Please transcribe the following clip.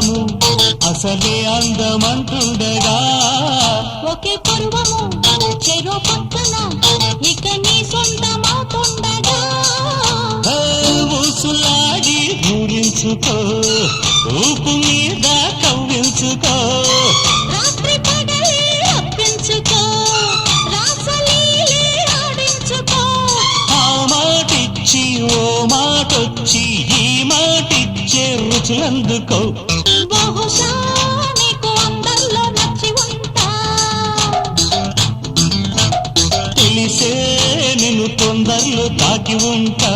పరువము అసలే అందమంటుండగా ఒకే పరువము చెరో పక్కన ఇక నీ సొంతమవుతుండగా ఊసులాడి ఊరించుకో ఊపు మీద కవ్వించుకో రాత్రి పగలే అప్పించుకో రాసలీలే ఆడించుకో ఆ మాటిచ్చి ఓ మాటొచ్చి ఈ మాటిచ్చే రుచులందుకో బహుశా నీకు అందరిలో నచ్చి ఉంటా తెలిసే నిన్ను తొందరలో తాకి ఉంటా